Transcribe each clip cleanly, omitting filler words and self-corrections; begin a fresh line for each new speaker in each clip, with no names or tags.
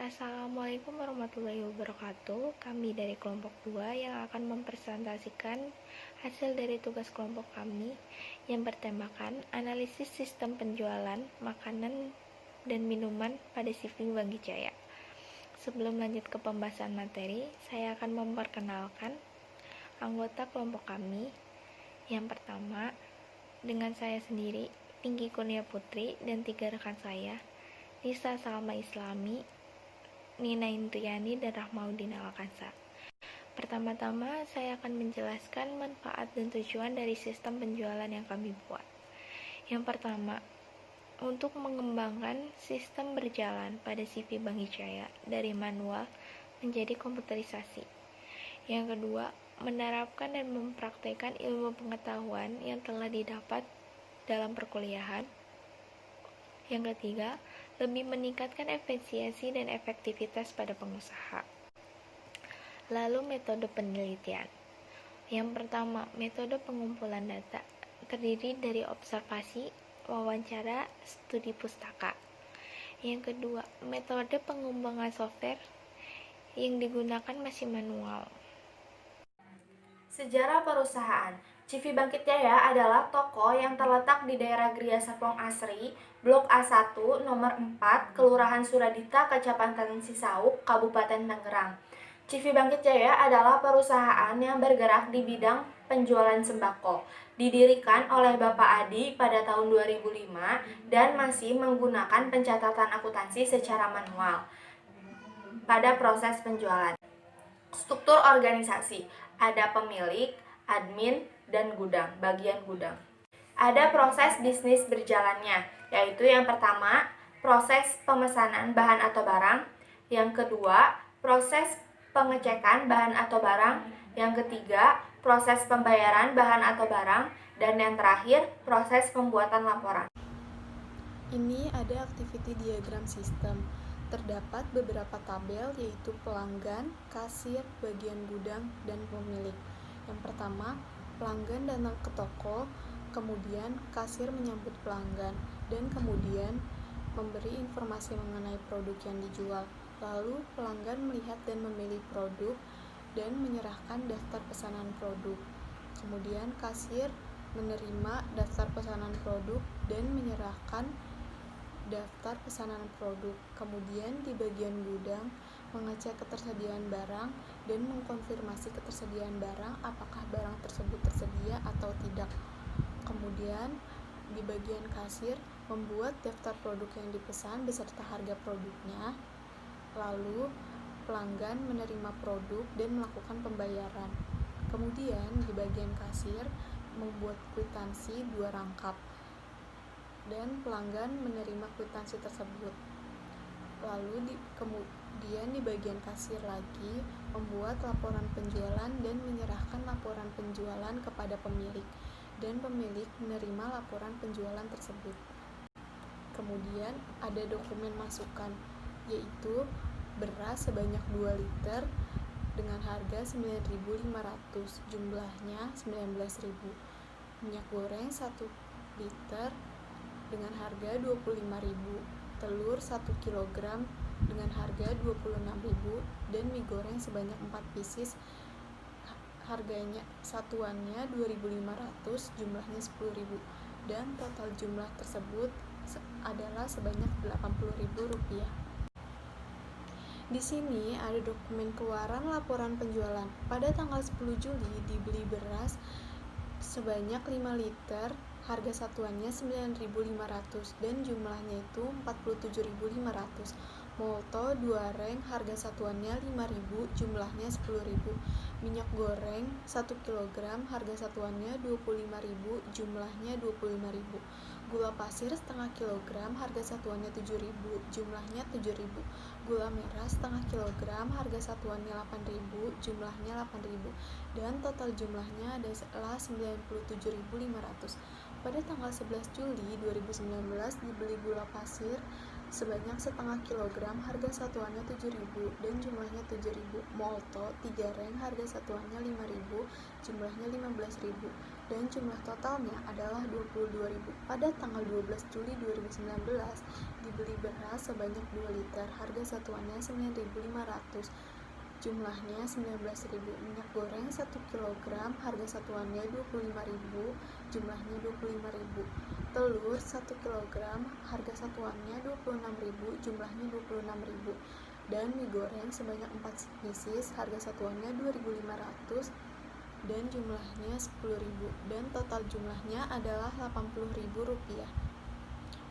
Assalamualaikum warahmatullahi wabarakatuh. Kami dari kelompok 2 yang akan mempresentasikan hasil dari tugas kelompok kami yang bertemakan analisis sistem penjualan makanan dan minuman pada CV Bangki Jaya. Sebelum lanjut ke pembahasan materi, saya akan memperkenalkan anggota kelompok kami. Yang pertama, dengan saya sendiri, Tinggi Kurnia Putri, dan 3 rekan saya, Nisa Salma Islami, Nina Intriani, dan Rahmaudin Alkansa. Pertama-tama, saya akan menjelaskan manfaat dan tujuan dari sistem penjualan yang kami buat. Yang pertama, untuk mengembangkan sistem berjalan pada CV Bangki Jaya dari manual menjadi komputerisasi. Yang kedua, menerapkan dan mempraktekkan ilmu pengetahuan yang telah didapat dalam perkuliahan. Yang ketiga, lebih meningkatkan efisiensi dan efektivitas pada pengusaha. Lalu metode penelitian. Yang pertama, metode pengumpulan data terdiri dari observasi, wawancara, studi pustaka. Yang kedua, metode pengembangan software yang digunakan masih manual.
Sejarah perusahaan. CV Bangkit Jaya adalah toko yang terletak di daerah Gria Serpong Asri, Blok A1, nomor 4, Kelurahan Suradita, Kecamatan Cisauk, Kabupaten Tangerang. CV Bangkit Jaya adalah perusahaan yang bergerak di bidang penjualan sembako. Didirikan oleh Bapak Adi pada tahun 2005 dan masih menggunakan pencatatan akuntansi secara manual pada proses penjualan. Struktur organisasi, ada pemilik, admin, dan gudang, bagian gudang. Ada proses bisnis berjalannya, yaitu yang pertama, proses pemesanan bahan atau barang, yang kedua, proses pengecekan bahan atau barang, yang ketiga, proses pembayaran bahan atau barang, dan yang terakhir, proses pembuatan laporan.
Ini ada activity diagram sistem. Terdapat beberapa tabel yaitu pelanggan, kasir, bagian gudang, dan pemilik. Yang pertama, pelanggan datang ke toko, kemudian kasir menyambut pelanggan, dan kemudian memberi informasi mengenai produk yang dijual. Lalu pelanggan melihat dan memilih produk dan menyerahkan daftar pesanan produk. Kemudian kasir menerima daftar pesanan produk dan menyerahkan daftar pesanan produk. Kemudian di bagian gudang mengecek ketersediaan barang dan mengkonfirmasi ketersediaan barang apakah barang tersebut tersedia atau tidak. Kemudian di bagian kasir membuat daftar produk yang dipesan beserta harga produknya. Lalu pelanggan menerima produk dan melakukan pembayaran. Kemudian di bagian kasir membuat kwitansi 2 rangkap dan pelanggan menerima kwitansi tersebut. Lalu kemudian di bagian kasir lagi membuat laporan penjualan dan menyerahkan laporan penjualan kepada pemilik, dan pemilik menerima laporan penjualan tersebut. Kemudian ada dokumen masukan, yaitu beras sebanyak 2 liter dengan harga 9.500, jumlahnya 19.000. Minyak goreng 1 liter dengan harga 25.000, telur 1 kg dengan harga 26.000, dan mie goreng sebanyak 4 pieces, harganya satuannya 2.500, jumlahnya 10.000, dan total jumlah tersebut adalah sebanyak Rp80.000. Di sini ada dokumen keluaran laporan penjualan. Pada tanggal 10 Juli dibeli beras sebanyak 5 liter, harga satuannya 9.500 dan jumlahnya itu 47.500. Molto 2 reng, harga satuannya 5.000, jumlahnya 10.000. Minyak goreng 1 kg, harga satuannya 25.000, jumlahnya 25.000. Gula pasir setengah kilogram, harga satuannya 7.000, jumlahnya 7.000. Gula merah setengah kilogram, harga satuannya 8.000, jumlahnya 8.000. Dan total jumlahnya adalah 97.500. Pada tanggal 11 Juli 2019 dibeli gula pasir sebanyak setengah kilogram, harga satuannya 7.000 dan jumlahnya 7.000. Molto 3 reng, harga satuannya 5.000, jumlahnya 15.000 dan jumlah totalnya adalah 22.000. Pada tanggal 12 Juli 2019 dibeli beras sebanyak 2 liter, harga satuannya 9.500, jumlahnya 19.000. Minyak goreng 1 kg, harga satuannya 25.000, jumlahnya 25.000. Telur 1 kg, harga satuannya 26.000, jumlahnya 26.000. Dan mie goreng sebanyak 4 pieces, harga satuannya 2.500 dan jumlahnya 10.000 dan total jumlahnya adalah Rp80.000.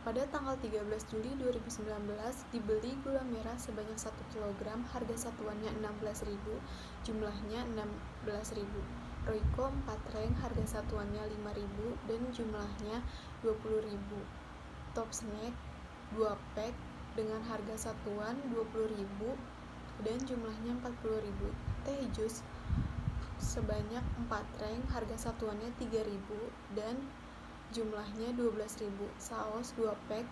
Pada tanggal 13 Juli 2019 dibeli gula merah sebanyak 1 kg, harga satuannya 16.000, jumlahnya 16.000. Royco 4 reng, harga satuannya 5.000 dan jumlahnya 20.000. Top snack 2 pack dengan harga satuan 20.000 dan jumlahnya 40.000. Teh jus sebanyak 4 reng, harga satuannya 3.000 dan jumlahnya 12.000. Saus 2 pack,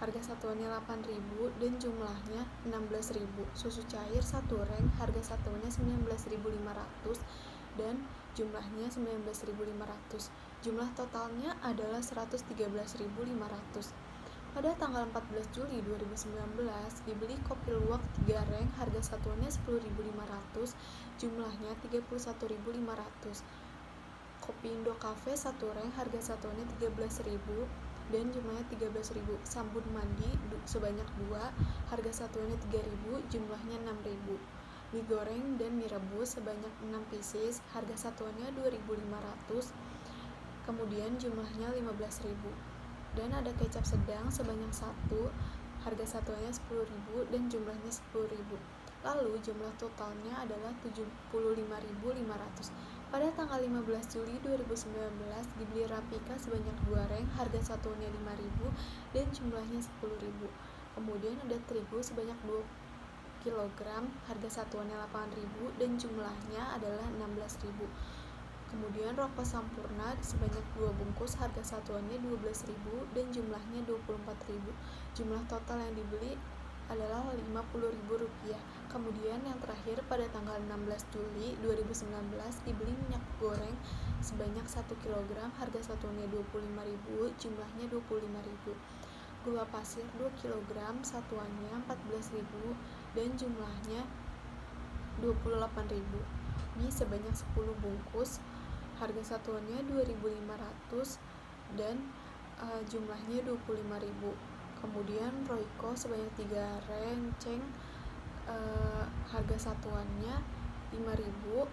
harga satuannya 8.000 dan jumlahnya 16.000. Susu cair 1 reng, harga satuannya 19.500 dan jumlahnya 19.500. Jumlah totalnya adalah 113.500. Pada tanggal 14 Juli 2019 dibeli kopi luwak 3 reng, harga satuannya 10.500, jumlahnya 31.500. Kopi Indo Cafe 1 reng, harga satuannya 13.000 dan jumlahnya 13.000. Sabun mandi sebanyak 2, harga satuannya 3.000, jumlahnya 6.000. Mie goreng dan mie rebus sebanyak 6 pieces, harga satuannya 2.500, kemudian jumlahnya 15.000. Dan ada kecap sedang sebanyak 1, harga satuannya 10.000 dan jumlahnya 10.000. Lalu jumlah totalnya adalah 75.500. Pada tanggal 15 Juli 2019 dibeli Rapika sebanyak 2 reng, harga satuannya 5.000 dan jumlahnya 10.000. Kemudian ada terigu sebanyak 2 kg, harga satuannya 8.000 dan jumlahnya adalah 16.000. Kemudian rokok Sampurna sebanyak 2 bungkus, harga satuannya 12.000 dan jumlahnya 24.000. Jumlah total yang dibeli adalah Rp50.000. Kemudian yang terakhir pada tanggal 16 Juli 2019 dibeli minyak goreng sebanyak 1 kg, harga satuannya 25.000, jumlahnya 25.000. Gula pasir 2 kg, satuannya 14.000 dan jumlahnya 28.000. Mie sebanyak 10 bungkus, harga satuannya 2.500 dan jumlahnya 25.000. Kemudian Royco sebanyak 3 renceng, harga satuannya 5.000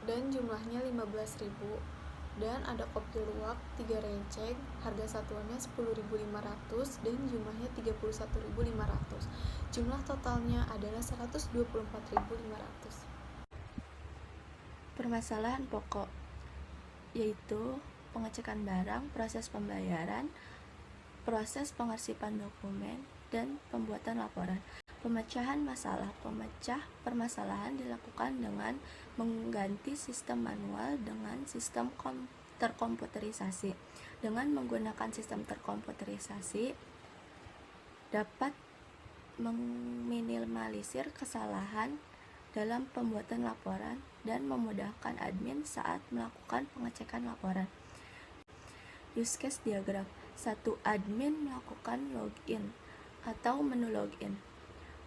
dan jumlahnya 15.000. Dan ada kopi luwak 3 renceng, harga satuannya 10.500 dan jumlahnya 31.500. Jumlah totalnya adalah 124.500.
Permasalahan pokok yaitu pengecekan barang, proses pembayaran, proses pengarsipan dokumen, dan pembuatan laporan. Pemecahan masalah. Pemecah permasalahan dilakukan dengan mengganti sistem manual dengan sistem terkomputerisasi. Dengan menggunakan sistem terkomputerisasi dapat meminimalisir kesalahan dalam pembuatan laporan dan memudahkan admin saat melakukan pengecekan laporan. Use case diagram. 1. Admin melakukan login atau menu login.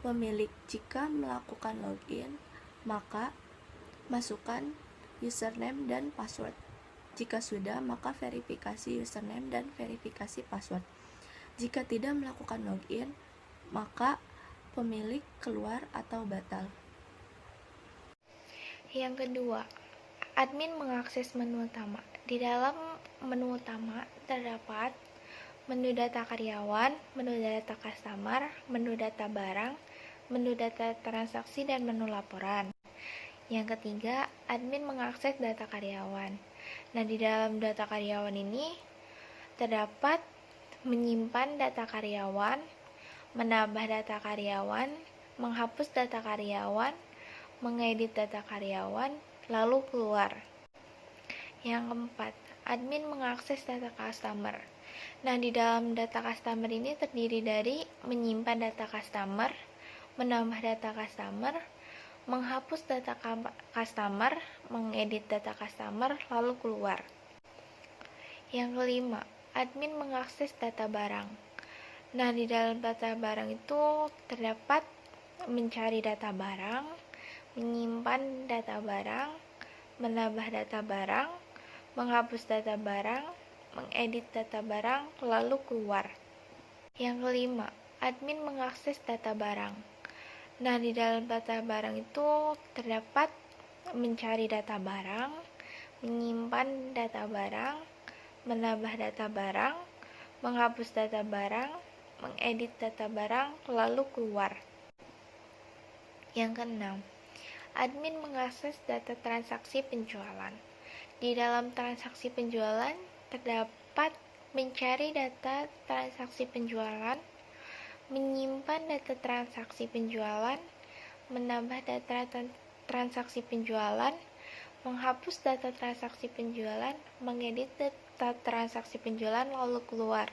Pemilik jika melakukan login, maka masukkan username dan password. Jika sudah, maka verifikasi username dan verifikasi password. Jika tidak melakukan login, maka pemilik keluar atau batal.
Yang kedua, admin mengakses menu utama. Di dalam menu utama terdapat menu data karyawan, menu data customer, menu data barang, menu data transaksi, dan menu laporan. Yang ketiga, admin mengakses data karyawan. Nah, di dalam data karyawan ini terdapat menyimpan data karyawan, menambah data karyawan, menghapus data karyawan, mengedit data karyawan, lalu keluar. Yang keempat, admin mengakses data customer.
Nah, di dalam data customer ini terdiri dari menyimpan data customer, menambah data customer, menghapus data customer, mengedit data customer, lalu keluar. Yang kelima, admin mengakses data barang. Nah, di dalam data barang itu terdapat mencari data barang, menyimpan data barang, menambah data barang, menghapus data barang, mengedit data barang, lalu keluar. Yang kelima, admin mengakses data barang. Nah, di dalam data barang itu terdapat mencari data barang, menyimpan data barang, menambah data barang, menghapus data barang, mengedit data barang, lalu keluar. Yang keenam, admin mengakses data transaksi penjualan. Di dalam transaksi penjualan terdapat mencari data transaksi penjualan, menyimpan data transaksi penjualan, menambah data transaksi penjualan, menghapus data transaksi penjualan, mengedit data transaksi penjualan, lalu keluar.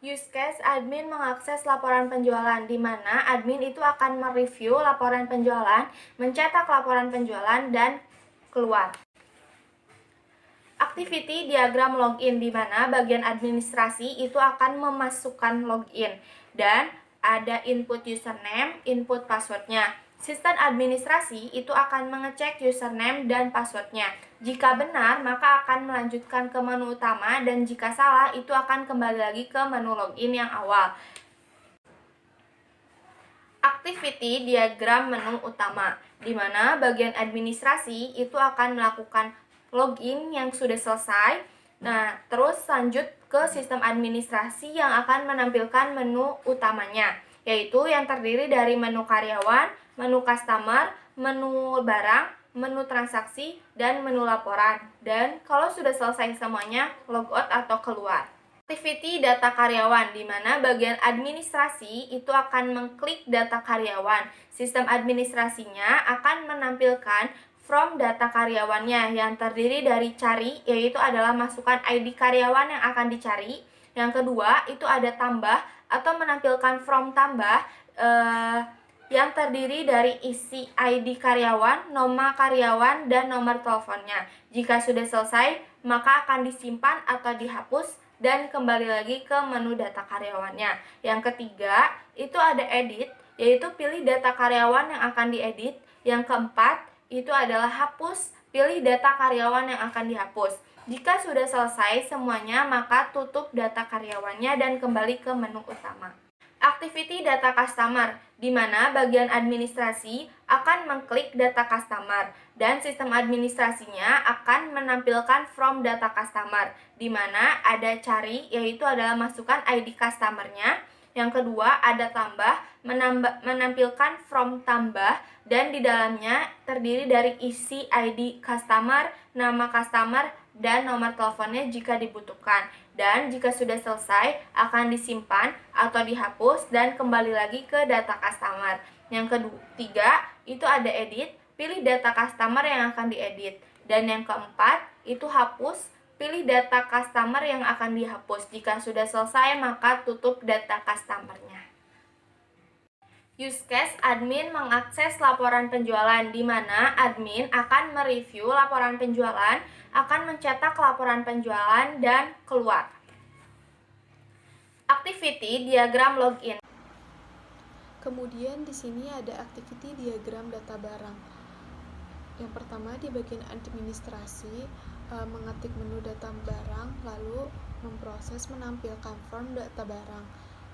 Use case admin mengakses laporan penjualan, di mana admin itu akan mereview laporan penjualan, mencetak laporan penjualan, dan keluar. Activity diagram login, di mana bagian administrasi itu akan memasukkan login dan ada input username, input passwordnya. Sistem administrasi itu akan mengecek username dan passwordnya. Jika benar, maka akan melanjutkan ke menu utama, dan jika salah, itu akan kembali lagi ke menu login yang awal. Activity diagram menu utama, di mana bagian administrasi itu akan melakukan login yang sudah selesai. Nah, terus lanjut ke sistem administrasi yang akan menampilkan menu utamanya, yaitu yang terdiri dari menu karyawan, menu customer, menu barang, menu transaksi, dan menu laporan. Dan kalau sudah selesai semuanya, logout atau keluar. Activity data karyawan, di mana bagian administrasi itu akan mengklik data karyawan. Sistem administrasinya akan menampilkan from data karyawannya yang terdiri dari cari, yaitu adalah masukkan ID karyawan yang akan dicari. Yang kedua, itu ada tambah atau menampilkan from tambah yang terdiri dari isi ID karyawan, nama karyawan, dan nomor teleponnya. Jika sudah selesai, maka akan disimpan atau dihapus dan kembali lagi ke menu data karyawannya. Yang ketiga, itu ada edit, yaitu pilih data karyawan yang akan diedit. Yang keempat, itu adalah hapus, pilih data karyawan yang akan dihapus. Jika sudah selesai semuanya, maka tutup data karyawannya dan kembali ke menu utama. Activity data customer, di mana bagian administrasi akan mengklik data customer dan sistem administrasinya akan menampilkan from data customer, di mana ada cari, yaitu adalah masukkan ID customernya. Yang kedua, ada tambah, menampilkan from tambah, dan di dalamnya terdiri dari isi ID customer, nama customer, dan nomor teleponnya jika dibutuhkan. Dan jika sudah selesai, akan disimpan atau dihapus dan kembali lagi ke data customer. Yang ketiga, itu ada edit, pilih data customer yang akan diedit. Dan yang keempat, itu hapus, pilih data customer yang akan dihapus. Jika sudah selesai, maka tutup data customernya. Use case admin mengakses laporan penjualan, di mana admin akan mereview laporan penjualan, akan mencetak laporan penjualan, dan keluar. Activity diagram login.
Kemudian di sini ada activity diagram data barang. Yang pertama, di bagian administrasi, mengetik menu data barang, lalu memproses menampilkan form data barang.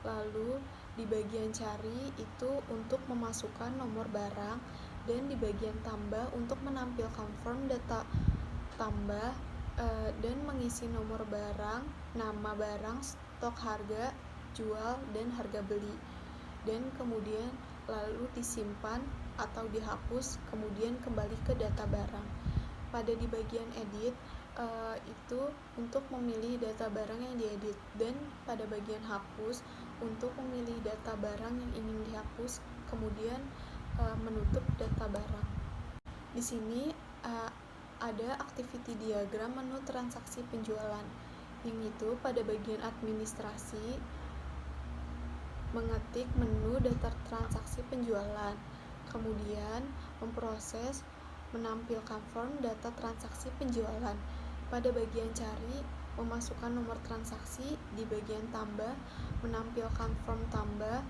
Lalu di bagian cari itu untuk memasukkan nomor barang, dan di bagian tambah untuk menampilkan form data tambah dan mengisi nomor barang, nama barang, stok harga jual, dan harga beli. Dan kemudian lalu disimpan atau dihapus, kemudian kembali ke data barang. Pada di bagian edit itu untuk memilih data barang yang diedit, dan pada bagian hapus untuk memilih data barang yang ingin dihapus, kemudian menutup data barang. Di sini ada activity diagram menu transaksi penjualan, yang itu pada bagian administrasi mengetik menu data transaksi penjualan, kemudian memproses menampilkan form data transaksi penjualan. Pada bagian cari, memasukkan nomor transaksi, di bagian tambah, menampilkan form tambah,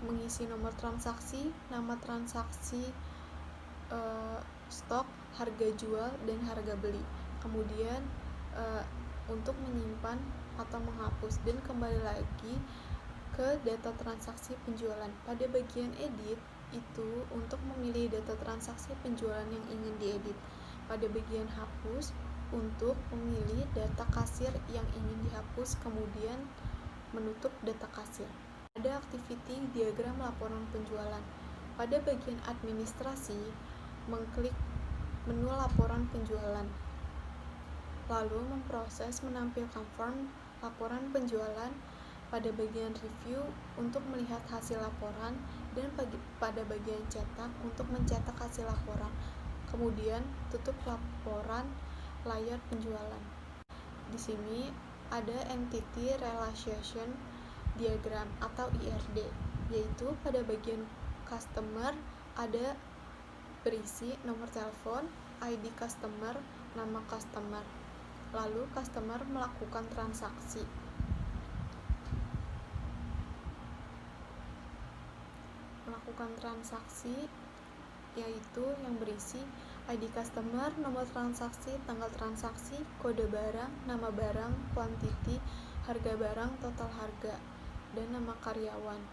mengisi nomor transaksi, nama transaksi, stok, harga jual, dan harga beli. Kemudian untuk menyimpan atau menghapus dan kembali lagi ke data transaksi penjualan. Pada bagian edit itu untuk memilih data transaksi penjualan yang ingin diedit. Pada bagian hapus untuk memilih data kasir yang ingin dihapus, kemudian menutup data kasir. Ada activity diagram laporan penjualan. Pada bagian administrasi, mengklik menu laporan penjualan, lalu memproses menampilkan form laporan penjualan. Pada bagian review untuk melihat hasil laporan, dan pada bagian cetak untuk mencetak hasil laporan. Kemudian tutup laporan layar penjualan. Di sini ada entity relation diagram atau IRD, yaitu pada bagian customer ada berisi nomor telepon, ID customer, nama customer, lalu customer melakukan transaksi. Yaitu yang berisi ID customer, nomor transaksi, tanggal transaksi, kode barang, nama barang, quantity, harga barang, total harga, dan nama karyawan.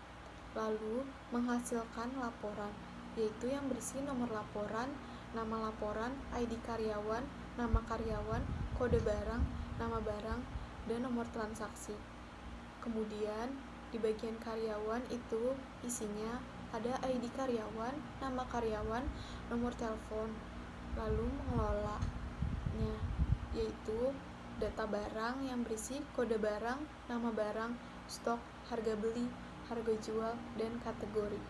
Lalu menghasilkan laporan, yaitu yang berisi nomor laporan, nama laporan, ID karyawan, nama karyawan, kode barang, nama barang, dan nomor transaksi. Kemudian di bagian karyawan itu isinya ada ID karyawan, nama karyawan, nomor telepon, lalu mengelolanya, yaitu data barang yang berisi kode barang, nama barang, stok, harga beli, harga jual, dan kategori.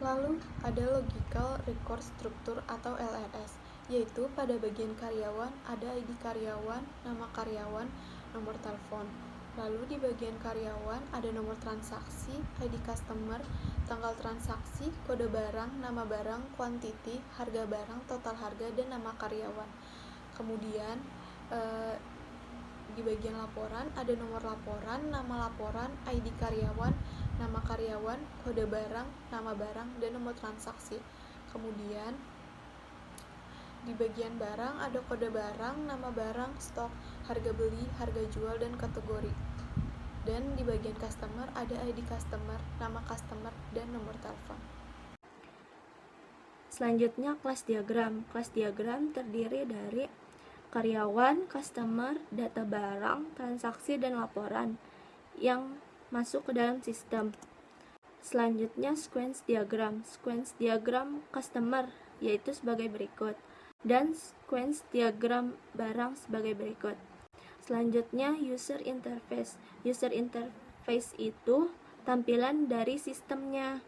Lalu ada logical record structure atau LRS, yaitu pada bagian karyawan ada ID karyawan, nama karyawan, nomor telepon. Lalu di bagian karyawan ada nomor transaksi, ID customer, tanggal transaksi, kode barang, nama barang, quantity, harga barang, total harga, dan nama karyawan. Kemudian di bagian laporan ada nomor laporan, nama laporan, ID karyawan, nama karyawan, kode barang, nama barang, dan nomor transaksi. Kemudian di bagian barang ada kode barang, nama barang, stok, harga beli, harga jual, dan kategori. Dan di bagian customer ada ID customer, nama customer, dan nomor telepon.
Selanjutnya kelas diagram. Kelas diagram terdiri dari karyawan, customer, data barang, transaksi, dan laporan yang masuk ke dalam sistem. Selanjutnya sequence diagram. Sequence diagram customer yaitu sebagai berikut, dan sequence diagram barang sebagai berikut. Selanjutnya user interface. User interface itu tampilan dari sistemnya,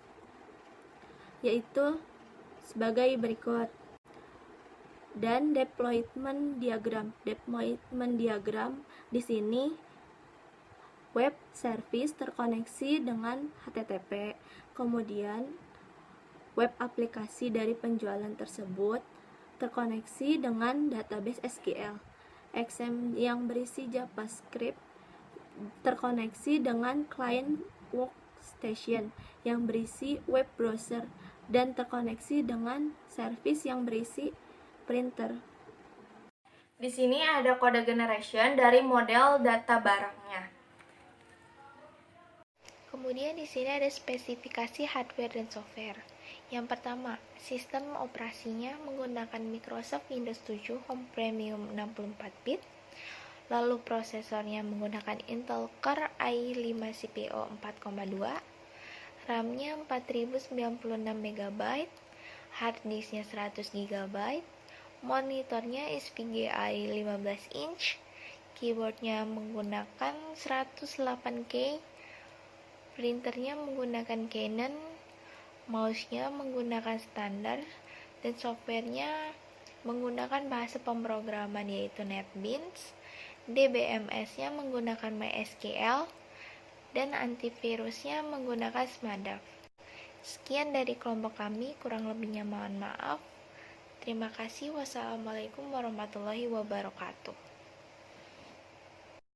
yaitu sebagai berikut. Dan deployment diagram. Deployment diagram di sini web service terkoneksi dengan HTTP. Kemudian web aplikasi dari penjualan tersebut terkoneksi dengan database SQL. XM yang berisi JavaScript terkoneksi dengan client workstation yang berisi web browser dan terkoneksi dengan service yang berisi printer.
Di sini ada kode generation dari model data barangnya.
Kemudian di sini ada spesifikasi hardware dan software. Yang pertama, sistem operasinya menggunakan Microsoft Windows 7 Home Premium 64-bit. Lalu prosesornya menggunakan Intel Core i5 CPO 4,2. RAM-nya 4096 MB, hard disk-nya 100 GB, monitornya SVGA 15 inch, keyboardnya menggunakan 108K, printernya menggunakan Canon, mouse-nya menggunakan standar, dan softwarenya menggunakan bahasa pemrograman yaitu NetBeans, DBMS-nya menggunakan MySQL, dan antivirusnya menggunakan Smartdav. Sekian dari kelompok kami, kurang lebihnya mohon maaf. Terima kasih. Wassalamualaikum warahmatullahi wabarakatuh.